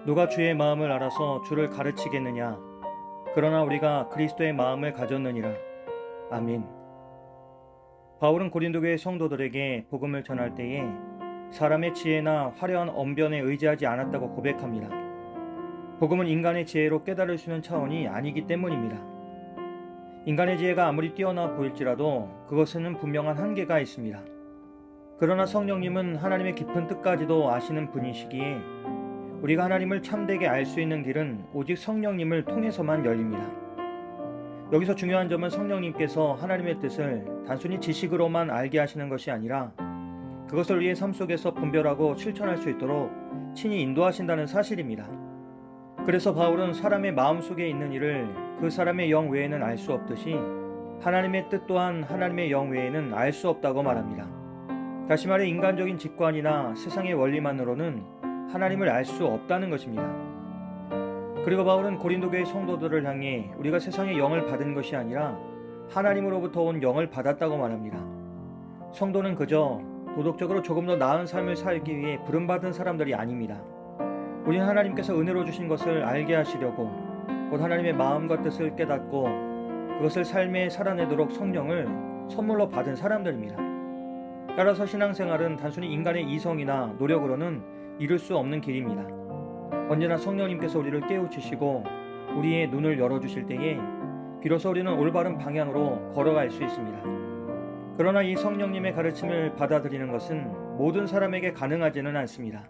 누가 주의 마음을 알아서 주를 가르치겠느냐? 그러나 우리가 그리스도의 마음을 가졌느니라. 아멘. 바울은 고린도 교회 성도들에게 복음을 전할 때에 사람의 지혜나 화려한 언변에 의지하지 않았다고 고백합니다. 복음은 인간의 지혜로 깨달을 수 있는 차원이 아니기 때문입니다. 인간의 지혜가 아무리 뛰어나 보일지라도 그것에는 분명한 한계가 있습니다. 그러나 성령님은 하나님의 깊은 뜻까지도 아시는 분이시기에 우리가 하나님을 참되게 알 수 있는 길은 오직 성령님을 통해서만 열립니다. 여기서 중요한 점은 성령님께서 하나님의 뜻을 단순히 지식으로만 알게 하시는 것이 아니라 그것을 우리의 삶 속에서 분별하고 실천할 수 있도록 친히 인도하신다는 사실입니다. 그래서 바울은 사람의 마음속에 있는 일을 그 사람의 영 외에는 알 수 없듯이 하나님의 뜻 또한 하나님의 영 외에는 알 수 없다고 말합니다. 다시 말해 인간적인 직관이나 세상의 원리만으로는 하나님을 알 수 없다는 것입니다. 그리고 바울은 고린도 교회 성도들을 향해 우리가 세상의 영을 받은 것이 아니라 하나님으로부터 온 영을 받았다고 말합니다. 성도는 그저 도덕적으로 조금 더 나은 삶을 살기 위해 부름받은 사람들이 아닙니다. 우리는 하나님께서 은혜로 주신 것을 알게 하시려고 곧 하나님의 마음과 뜻을 깨닫고 그것을 삶에 살아내도록 성령을 선물로 받은 사람들입니다. 따라서 신앙생활은 단순히 인간의 이성이나 노력으로는 이룰 수 없는 길입니다. 언제나 성령님께서 우리를 깨우치시고 우리의 눈을 열어주실 때에 비로소 우리는 올바른 방향으로 걸어갈 수 있습니다. 그러나 이 성령님의 가르침을 받아들이는 것은 모든 사람에게 가능하지는 않습니다.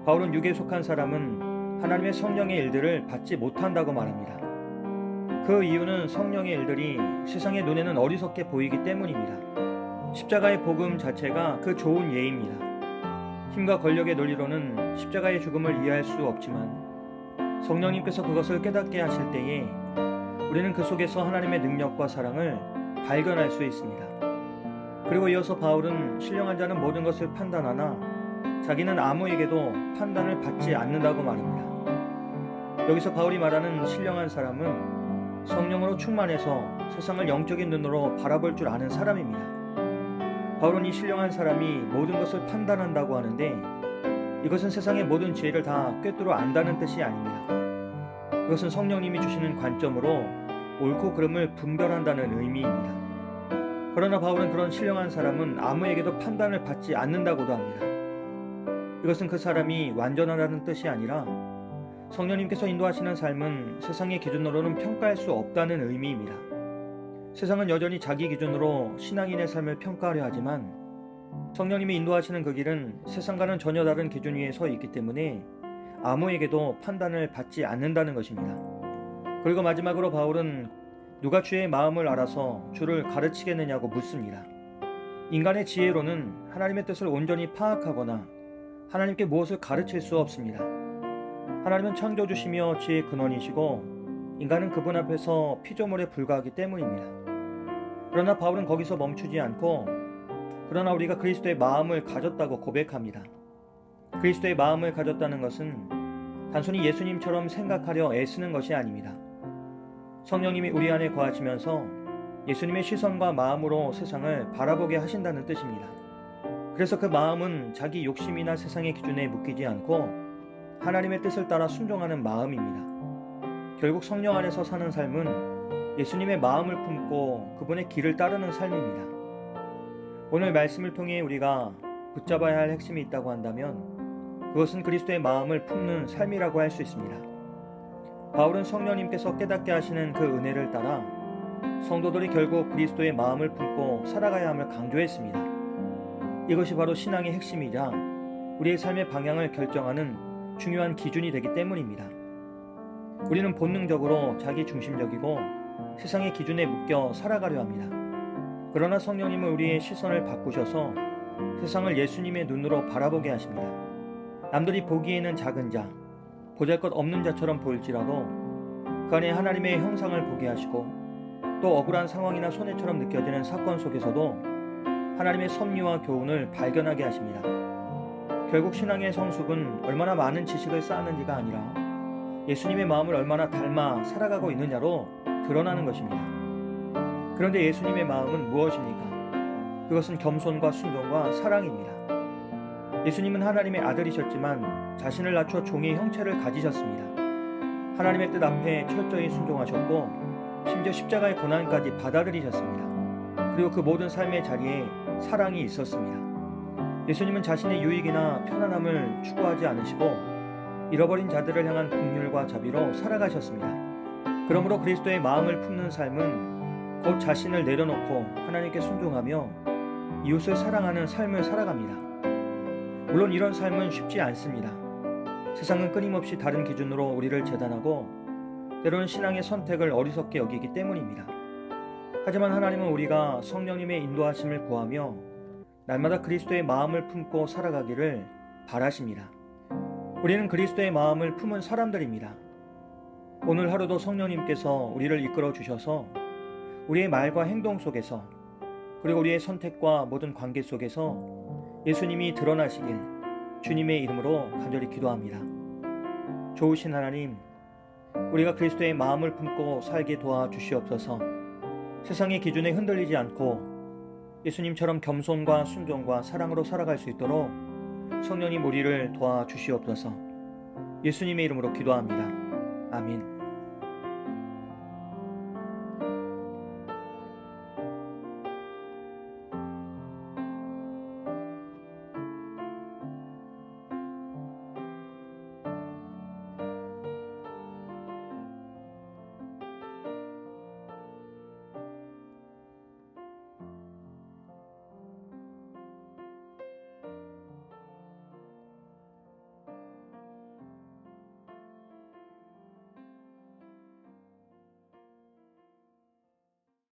바울은 육에 속한 사람은 하나님의 성령의 일들을 받지 못한다고 말합니다. 그 이유는 성령의 일들이 세상의 눈에는 어리석게 보이기 때문입니다. 십자가의 복음 자체가 그 좋은 예입니다. 힘과 권력의 논리로는 십자가의 죽음을 이해할 수 없지만 성령님께서 그것을 깨닫게 하실 때에 우리는 그 속에서 하나님의 능력과 사랑을 발견할 수 있습니다. 그리고 이어서 바울은 신령한 자는 모든 것을 판단하나 자기는 아무에게도 판단을 받지 않는다고 말합니다. 여기서 바울이 말하는 신령한 사람은 성령으로 충만해서 세상을 영적인 눈으로 바라볼 줄 아는 사람입니다. 바울은 이 신령한 사람이 모든 것을 판단한다고 하는데 이것은 세상의 모든 지혜를 다 꿰뚫어 안다는 뜻이 아닙니다. 그것은 성령님이 주시는 관점으로 옳고 그름을 분별한다는 의미입니다. 그러나 바울은 그런 신령한 사람은 아무에게도 판단을 받지 않는다고도 합니다. 이것은 그 사람이 완전하다는 뜻이 아니라 성령님께서 인도하시는 삶은 세상의 기준으로는 평가할 수 없다는 의미입니다. 세상은 여전히 자기 기준으로 신앙인의 삶을 평가하려 하지만 성령님이 인도하시는 그 길은 세상과는 전혀 다른 기준 위에 서 있기 때문에 아무에게도 판단을 받지 않는다는 것입니다. 그리고 마지막으로 바울은 누가 주의 마음을 알아서 주를 가르치겠느냐고 묻습니다. 인간의 지혜로는 하나님의 뜻을 온전히 파악하거나 하나님께 무엇을 가르칠 수 없습니다. 하나님은 창조주시며 지혜의 근원이시고 인간은 그분 앞에서 피조물에 불과하기 때문입니다. 그러나 바울은 거기서 멈추지 않고 그러나 우리가 그리스도의 마음을 가졌다고 고백합니다. 그리스도의 마음을 가졌다는 것은 단순히 예수님처럼 생각하려 애쓰는 것이 아닙니다. 성령님이 우리 안에 거하시면서 예수님의 시선과 마음으로 세상을 바라보게 하신다는 뜻입니다. 그래서 그 마음은 자기 욕심이나 세상의 기준에 묶이지 않고 하나님의 뜻을 따라 순종하는 마음입니다. 결국 성령 안에서 사는 삶은 예수님의 마음을 품고 그분의 길을 따르는 삶입니다. 오늘 말씀을 통해 우리가 붙잡아야 할 핵심이 있다고 한다면 그것은 그리스도의 마음을 품는 삶이라고 할 수 있습니다. 바울은 성령님께서 깨닫게 하시는 그 은혜를 따라 성도들이 결국 그리스도의 마음을 품고 살아가야 함을 강조했습니다. 이것이 바로 신앙의 핵심이자 우리의 삶의 방향을 결정하는 중요한 기준이 되기 때문입니다. 우리는 본능적으로 자기 중심적이고 세상의 기준에 묶여 살아가려 합니다. 그러나 성령님은 우리의 시선을 바꾸셔서 세상을 예수님의 눈으로 바라보게 하십니다. 남들이 보기에는 작은 자, 보잘것없는 자처럼 보일지라도 그 안에 하나님의 형상을 보게 하시고 또 억울한 상황이나 손해처럼 느껴지는 사건 속에서도 하나님의 섭리와 교훈을 발견하게 하십니다. 결국 신앙의 성숙은 얼마나 많은 지식을 쌓았는지가 아니라 예수님의 마음을 얼마나 닮아 살아가고 있느냐로 드러나는 것입니다. 그런데 예수님의 마음은 무엇입니까? 그것은 겸손과 순종과 사랑입니다. 예수님은 하나님의 아들이셨지만 자신을 낮춰 종의 형체를 가지셨습니다. 하나님의 뜻 앞에 철저히 순종하셨고 심지어 십자가의 고난까지 받아들이셨습니다. 그리고 그 모든 삶의 자리에 사랑이 있었습니다. 예수님은 자신의 유익이나 편안함을 추구하지 않으시고 잃어버린 자들을 향한 긍휼과 자비로 살아가셨습니다. 그러므로 그리스도의 마음을 품는 삶은 곧 자신을 내려놓고 하나님께 순종하며 이웃을 사랑하는 삶을 살아갑니다. 물론 이런 삶은 쉽지 않습니다. 세상은 끊임없이 다른 기준으로 우리를 재단하고 때로는 신앙의 선택을 어리석게 여기기 때문입니다. 하지만 하나님은 우리가 성령님의 인도하심을 구하며 날마다 그리스도의 마음을 품고 살아가기를 바라십니다. 우리는 그리스도의 마음을 품은 사람들입니다. 오늘 하루도 성령님께서 우리를 이끌어 주셔서 우리의 말과 행동 속에서 그리고 우리의 선택과 모든 관계 속에서 예수님이 드러나시길 주님의 이름으로 간절히 기도합니다. 좋으신 하나님, 우리가 그리스도의 마음을 품고 살게 도와주시옵소서. 세상의 기준에 흔들리지 않고 예수님처럼 겸손과 순종과 사랑으로 살아갈 수 있도록 성령님 우리를 도와주시옵소서. 예수님의 이름으로 기도합니다. 아멘.